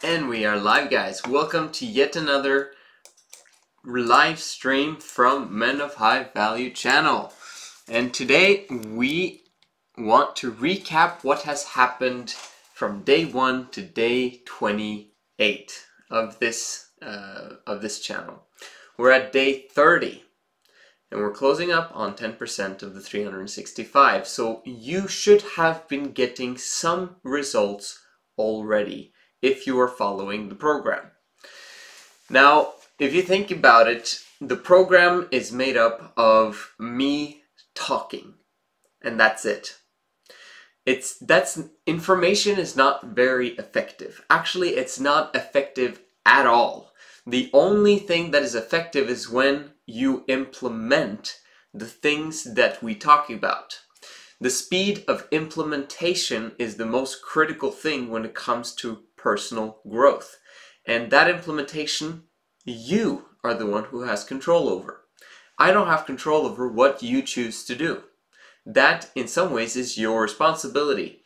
And we are live, guys. Welcome to yet another live stream from Men of High Value channel. And today we want to recap what has happened from day 1 to day 28 of this channel. We're at day 30 and we're closing up on 10% of the 365. So you should have been getting some results already if you are following the program. Now, if you think about it, the program is made up of me talking, and that's it. Information is not very effective. Actually, it's not effective at all. The only thing that is effective is when you implement the things that we talk about. The speed of implementation is the most critical thing when it comes to personal growth. And that implementation, you are the one who has control over. I don't have control over what you choose to do. That, in some ways, is your responsibility.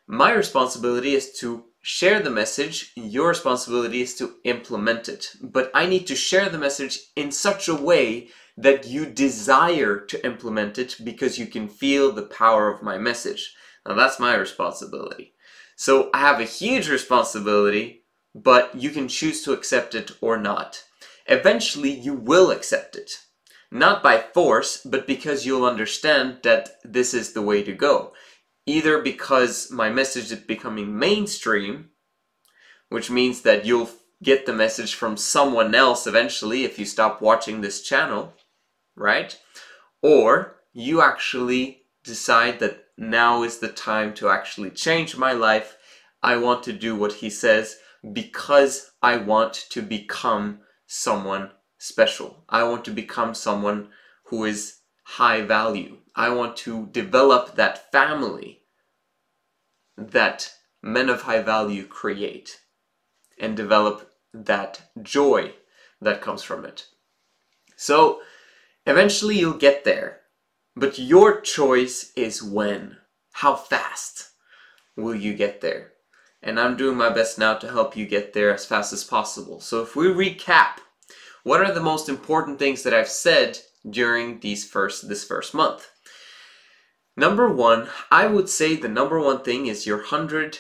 My responsibility is to share the message. Your responsibility is to implement it. But I need to share the message in such a way that you desire to implement it because you can feel the power of my message. Now that's my responsibility. So I have a huge responsibility, but you can choose to accept it or not. Eventually you will accept it. Not by force, but because you'll understand that this is the way to go. Either because my message is becoming mainstream, which means that you'll get the message from someone else eventually if you stop watching this channel, right? Or you actually decide that now is the time to actually change my life. I want to do what he says because I want to become someone special. I want to become someone who is high value. I want to develop that family that men of high value create and develop that joy that comes from it. So eventually you'll get there, but your choice is when. How fast will you get there? And I'm doing my best now to help you get there as fast as possible. So if we recap, what are the most important things that I've said during this first month? Number one, I would say the number one thing is your 100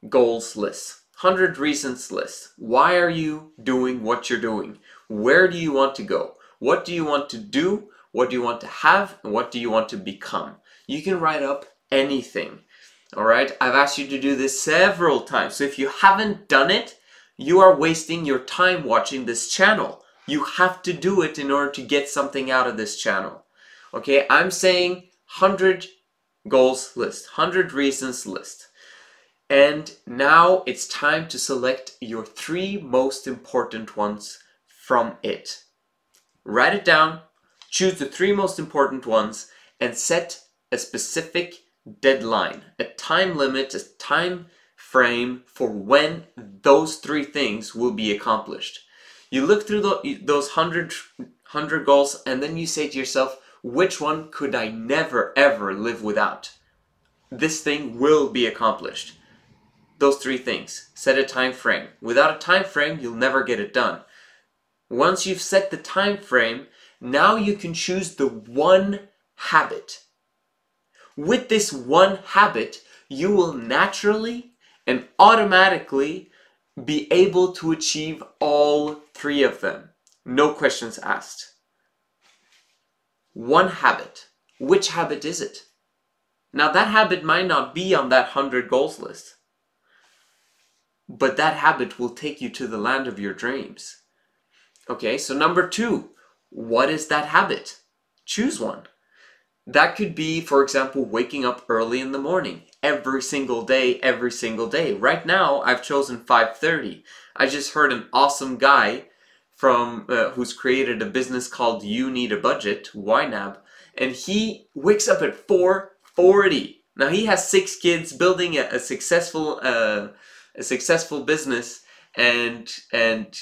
goals list. 100 reasons list. Why are you doing what you're doing? Where do you want to go? What do you want to do? What do you want to have? And what do you want to become? You can write up anything. Alright? I've asked you to do this several times. So if you haven't done it, you are wasting your time watching this channel. You have to do it in order to get something out of this channel. Okay? I'm saying 100 goals list. 100 reasons list. And now it's time to select your 3 most important ones from it. Write it down, choose the 3 most important ones, and set a specific deadline, a time limit, a time frame for when those 3 things will be accomplished. You look through those 100 goals and then you say to yourself, which one could I never ever live without? This thing will be accomplished. Those 3 things. Set a time frame. Without a time frame, you'll never get it done. Once you've set the time frame, now you can choose the one habit. With this one habit, you will naturally and automatically be able to achieve all 3 of them. No questions asked. One habit. Which habit is it? Now that habit might not be on that 100 goals list, but that habit will take you to the land of your dreams. Okay, so number 2, what is that habit? Choose one. That could be, for example, waking up early in the morning, every single day, every single day. Right now, I've chosen 5:30. I just heard an awesome guy from who's created a business called You Need a Budget, YNAB, and he wakes up at 4:40. Now he has 6 kids, building a successful business and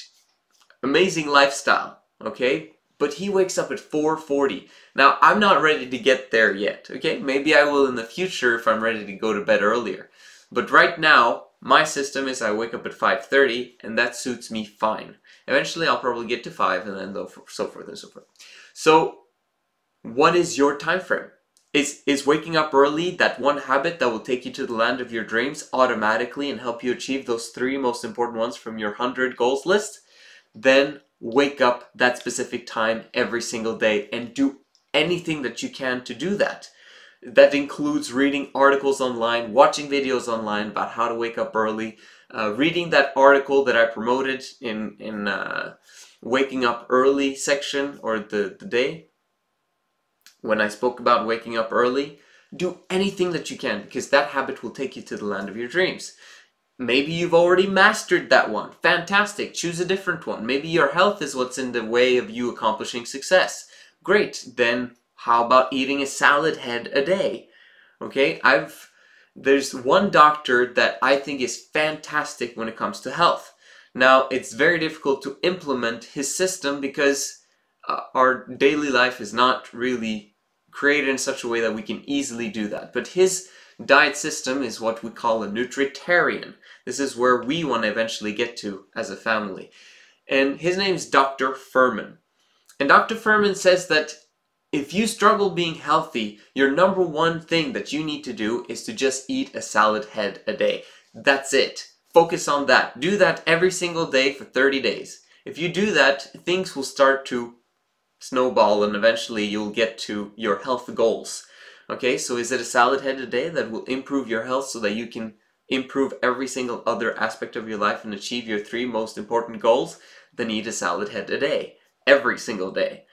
amazing lifestyle. Okay, but he wakes up at 4:40. Now, I'm not ready to get there yet, okay? Maybe I will in the future if I'm ready to go to bed earlier. But right now, My system is I wake up at 5:30 and that suits me fine. Eventually I'll probably get to 5 and then so forth and so forth. So what is your time frame? Is waking up early that one habit that will take you to the land of your dreams automatically and help you achieve those 3 most important ones from your 100 goals list? Then wake up that specific time every single day and do anything that you can to do that. That includes reading articles online, watching videos online about how to wake up early, reading that article that I promoted in waking up early section, or the day when I spoke about waking up early. Do anything that you can, because that habit will take you to the land of your dreams. Maybe you've already mastered that one. Fantastic. Choose a different one. Maybe your health is what's in the way of you accomplishing success. Great. Then how about eating a salad head a day? Okay, there's one doctor that I think is fantastic when it comes to health. Now, it's very difficult to implement his system because our daily life is not really created in such a way that we can easily do that. But his diet system is what we call a nutritarian. This is where we want to eventually get to as a family. And his name is Dr. Furman. And Dr. Furman says that if you struggle being healthy, your number one thing that you need to do is to just eat a salad head a day. That's it. Focus on that. Do that every single day for 30 days. If you do that, things will start to snowball and eventually you'll get to your health goals. Okay, so is it a salad head a day that will improve your health so that you can improve every single other aspect of your life and achieve your 3 most important goals? Then eat a salad head a day, every single day.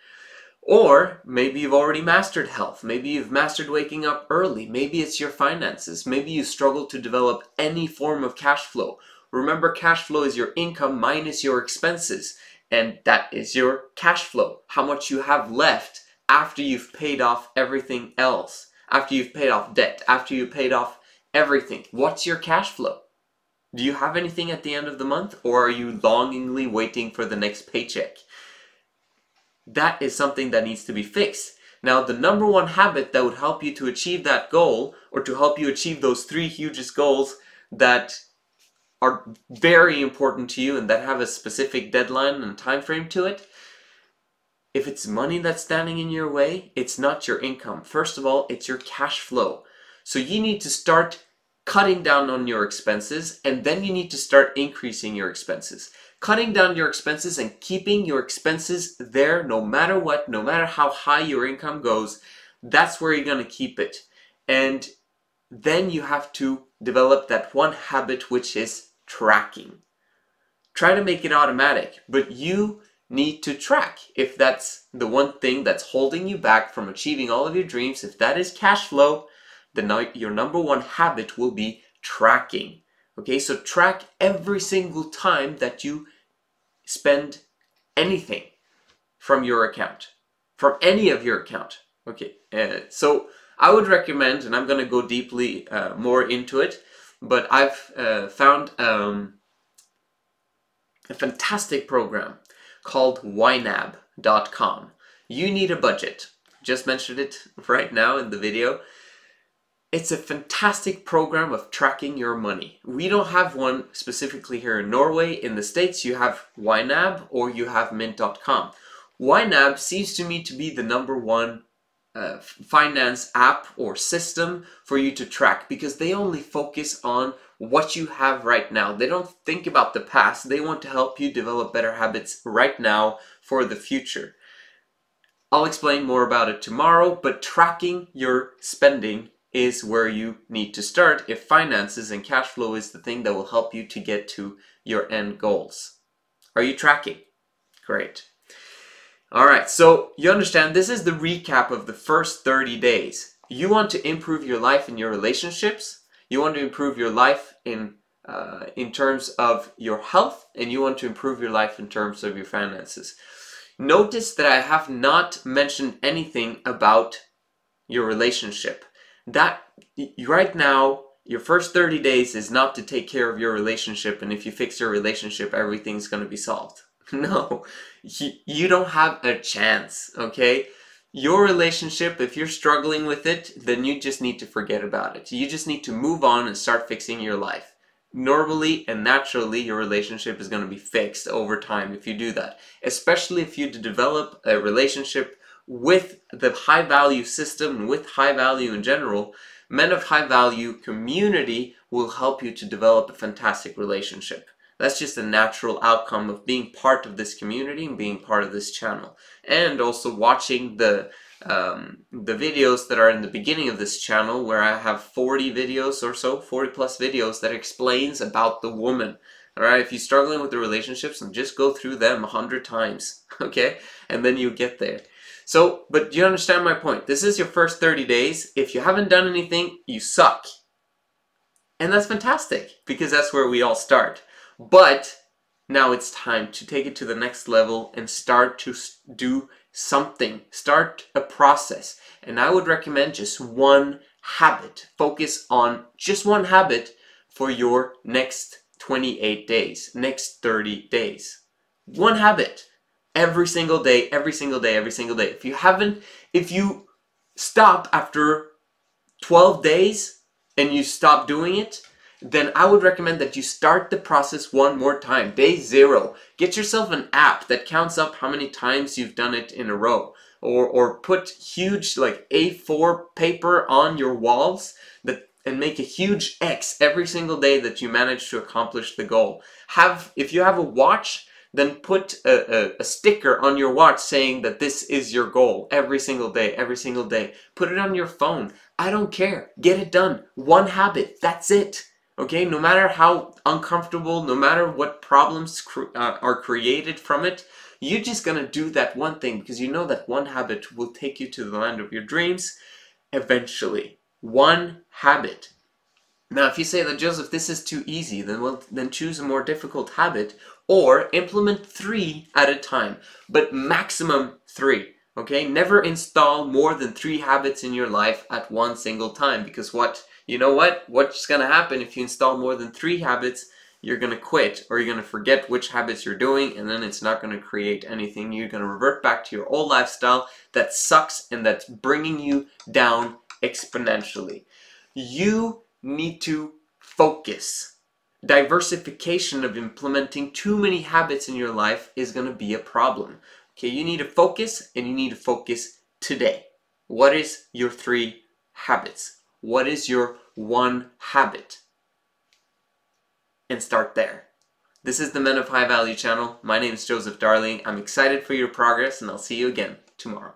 Or maybe you've already mastered health. Maybe you've mastered waking up early. Maybe it's your finances. Maybe you struggle to develop any form of cash flow. Remember, cash flow is your income minus your expenses. And that is your cash flow. How much you have left after you've paid off everything else. After you've paid off debt. After you've paid off everything. What's your cash flow? Do you have anything at the end of the month? Or are you longingly waiting for the next paycheck? That is something that needs to be fixed. Now, the number one habit that would help you to achieve that goal, or to help you achieve those 3 hugest goals that are very important to you and that have a specific deadline and time frame to it, if it's money that's standing in your way, it's not your income. First of all, it's your cash flow. So you need to start cutting down on your expenses, and then you need to start increasing your expenses. Cutting down your expenses and keeping your expenses there no matter what, no matter how high your income goes, that's where you're going to keep it. And then you have to develop that one habit, which is tracking. Try to make it automatic, but you need to track. If that's the one thing that's holding you back from achieving all of your dreams, if that is cash flow, then your number one habit will be tracking. Okay, so track every single time that you spend anything from your account, from any of your account. Okay, so I would recommend, and I'm going to go deeply more into it, but I've found a fantastic program called YNAB.com. You need a budget. Just mentioned it right now in the video. It's a fantastic program of tracking your money. We don't have one specifically here in Norway. In the States, you have YNAB or you have Mint.com. YNAB seems to me to be the number one finance app or system for you to track, because they only focus on what you have right now. They don't think about the past. They want to help you develop better habits right now for the future. I'll explain more about it tomorrow, but tracking your spending is where you need to start if finances and cash flow is the thing that will help you to get to your end goals. Are you tracking? Great. Alright, so you understand this is the recap of the first 30 days. You want to improve your life in your relationships, you want to improve your life in terms of your health, and you want to improve your life in terms of your finances. Notice that I have not mentioned anything about your relationship. That right now, your first 30 days is not to take care of your relationship, and if you fix your relationship, everything's going to be solved. No, you don't have a chance, okay? Your relationship, if you're struggling with it, then you just need to forget about it. You just need to move on and start fixing your life. normally and naturally your relationship is going to be fixed over time if you do that. Especially if you develop a relationship with the high value system, with high value in general. Men of high value community will help you to develop a fantastic relationship. That's just a natural outcome of being part of this community and being part of this channel. And also watching the videos that are in the beginning of this channel, where I have 40 videos or so, 40 plus videos that explains about the woman. Alright, if you're struggling with the relationships, and just go through them 100 times, okay? And then you get there. So, but you understand my point. This is your first 30 days. If you haven't done anything, you suck. And that's fantastic, because that's where we all start. But now it's time to take it to the next level and start to do something. Start a process. And I would recommend just one habit. Focus on just one habit for your next 28 days, next 30 days. One habit. Every single day, every single day, every single day. If you stop after 12 days and you stop doing it, then I would recommend that you start the process one more time. Day 0. Get yourself an app that counts up how many times you've done it in a row. Or put huge like A4 paper on your walls and make a huge X every single day that you manage to accomplish the goal. If you have a watch, then put a sticker on your watch saying that this is your goal every single day, every single day. Put it on your phone. I don't care. Get it done. One habit. That's it. Okay, no matter how uncomfortable, no matter what problems are created from it, you're just gonna do that one thing, because you know that one habit will take you to the land of your dreams eventually. One habit. Now, if you say that, Joseph, this is too easy, then choose a more difficult habit, or implement 3 at a time, but maximum 3. Okay, never install more than 3 habits in your life at one single time, because what's going to happen if you install more than 3 habits? You're going to quit, or you're going to forget which habits you're doing, and then it's not going to create anything. You're going to revert back to your old lifestyle that sucks and that's bringing you down exponentially. You need to focus. Diversification of implementing too many habits in your life is going to be a problem. Okay, you need to focus, and you need to focus today. What is your 3 habits? What is your one habit? And start there. This is the Men of High Value channel. My name is Joseph Darling. I'm excited for your progress, and I'll see you again tomorrow.